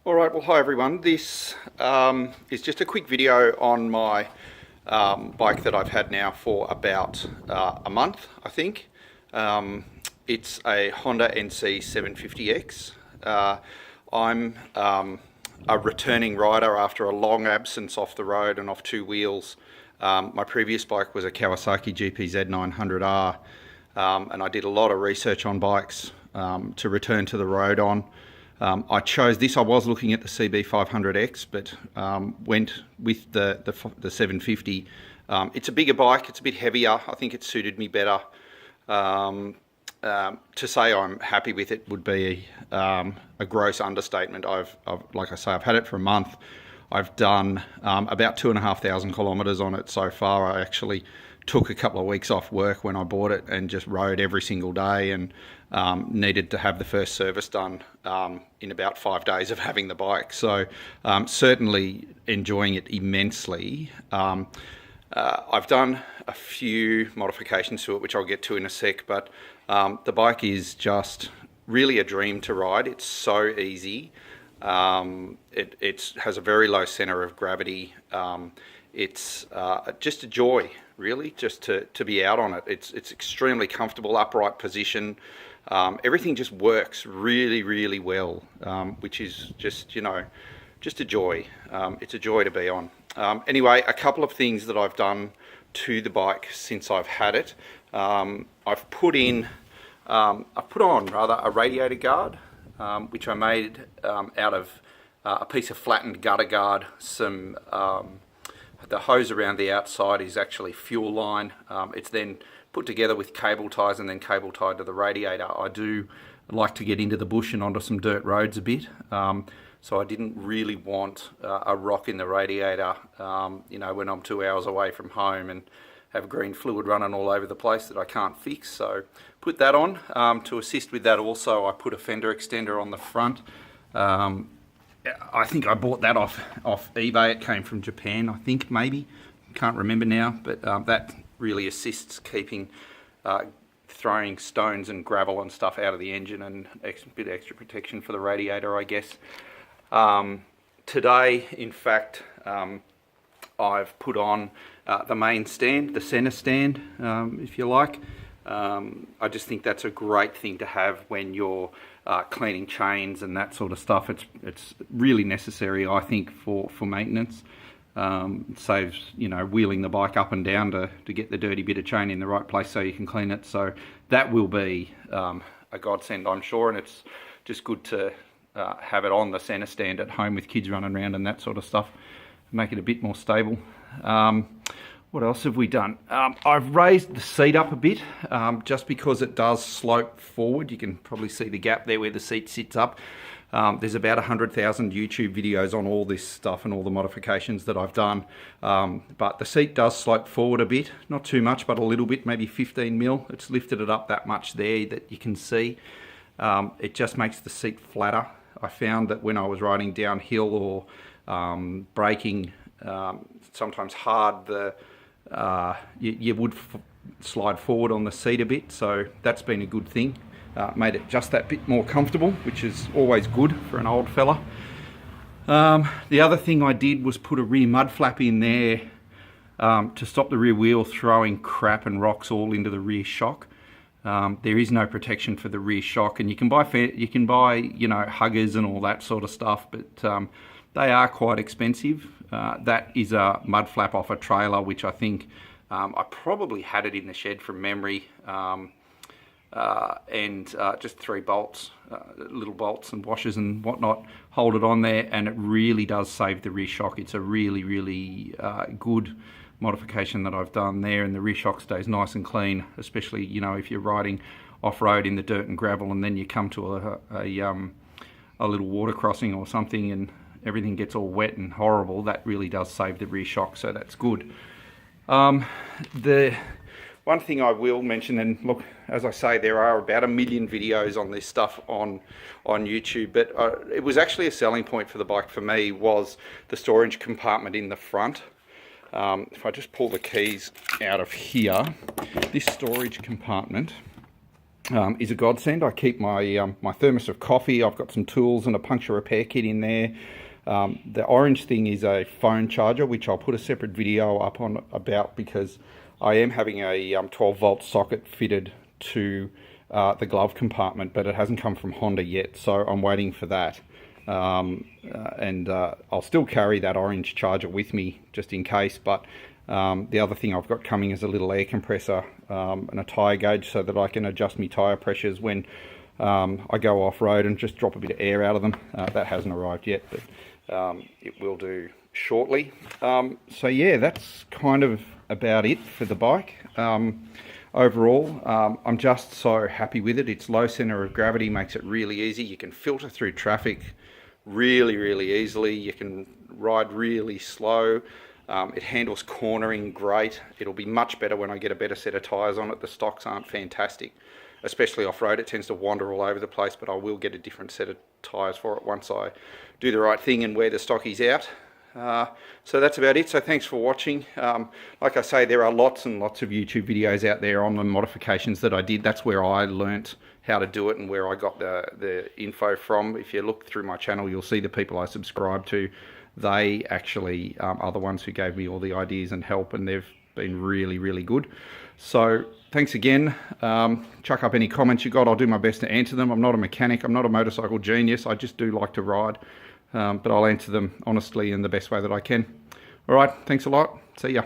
Alright, well hi everyone. This is just a quick video on my bike that I've had now for about a month, I think. It's a Honda NC750x. I'm a returning rider after a long absence off the road and off two wheels. My previous bike was a Kawasaki GPZ 900R, and I did a lot of research on bikes to return to the road on. I chose this. I was looking at the CB500X, but went with the 750. It's a bigger bike. It's a bit heavier. I think it suited me better. To say I'm happy with it would be a gross understatement. Like I say, I've had it for a month. I've done about 2,500 kilometres on it so far. I actually took a couple of weeks off work when I bought it and just rode every single day, and needed to have the first service done in about 5 days of having the bike. So certainly enjoying it immensely. I've done a few modifications to it, which I'll get to in a sec, but the bike is just really a dream to ride. It's so easy. It has a very low center of gravity. It's just a joy, really, just to be out on it. It's extremely comfortable, upright position. Everything just works really, really well, which is just, just a joy. It's a joy to be on. Anyway, a couple of things that I've done to the bike since I've had it. I've put on a radiator guard, which I made out of a piece of flattened gutter guard. The hose around the outside is actually fuel line. It's then put together with cable ties and then cable tied to the radiator. I do like to get into the bush and onto some dirt roads a bit, so I didn't really want a rock in the radiator, when I'm 2 hours away from home and have green fluid running all over the place that I can't fix. So put that on. To assist with that also, I put a Fender Extender on the front. I think I bought that off eBay. It came from Japan, I think, maybe. Can't remember now, but that really assists keeping throwing stones and gravel and stuff out of the engine, and a bit of extra protection for the radiator, I guess. Today, in fact, I've put on the main stand, the center stand, if you like. I just think that's a great thing to have when you're cleaning chains and that sort of stuff. It's really necessary, I think, for maintenance. It saves, wheeling the bike up and down to get the dirty bit of chain in the right place so you can clean it. So that will be a godsend, I'm sure, and it's just good to have it on the center stand at home with kids running around and that sort of stuff, make it a bit more stable. What else have we done? I've raised the seat up a bit, just because it does slope forward. You can probably see the gap there where the seat sits up. There's about 100,000 YouTube videos on all this stuff and all the modifications that I've done. But the seat does slope forward a bit, not too much, but a little bit, maybe 15 mil. It's lifted it up that much there that you can see. It just makes the seat flatter. I found that when I was riding downhill or braking sometimes hard, you would slide forward on the seat a bit, so that's been a good thing. Made it just that bit more comfortable, which is always good for an old fella. The other thing I did was put a rear mud flap in there to stop the rear wheel throwing crap and rocks all into the rear shock. There is no protection for the rear shock, and you can buy huggers and all that sort of stuff, but they are quite expensive. That is a mud flap off a trailer, which I think I probably had it in the shed from memory, and just 3 bolts, little bolts and washers and whatnot, hold it on there, and it really does save the rear shock. It's a really, really good modification that I've done there, and the rear shock stays nice and clean, especially if you're riding off-road in the dirt and gravel and then you come to a little water crossing or something and everything gets all wet and horrible. That really does save the rear shock, so that's good. The one thing I will mention, and look, as I say, there are about 1 million videos on this stuff on YouTube, but it was actually a selling point for the bike for me, was the storage compartment in the front. If I just pull the keys out of here, this storage compartment is a godsend. I keep my my thermos of coffee. I've got some tools and a puncture repair kit in there. The orange thing is a phone charger, which I'll put a separate video up on about, because I am having a 12 volt socket fitted to the glove compartment, but it hasn't come from Honda yet, so I'm waiting for that. I'll still carry that orange charger with me just in case, but the other thing I've got coming is a little air compressor and a tyre gauge, so that I can adjust my tyre pressures when I go off-road and just drop a bit of air out of them. That hasn't arrived yet, but it will do shortly. So yeah, that's kind of about it for the bike. Overall, I'm just so happy with it. Its low center of gravity makes it really easy. You can filter through traffic really easily. You can ride really slow. It handles cornering great. It'll be much better when I get a better set of tyres on it. The stocks aren't fantastic, especially off-road. It tends to wander all over the place, but I will get a different set of tyres for it once I do the right thing and wear the stockies out. So that's about it. So thanks for watching. Like I say, there are lots and lots of YouTube videos out there on the modifications that I did. That's where I learnt how to do it and where I got the info from. If you look through my channel, you'll see the people I subscribe to. They actually are the ones who gave me all the ideas and help, and they've been really good. So thanks again. Chuck up any comments you got. I'll do my best to answer them. I'm not a mechanic. I'm not a motorcycle genius. I just do like to ride. But I'll answer them honestly in the best way that I can. All right, thanks a lot. See ya.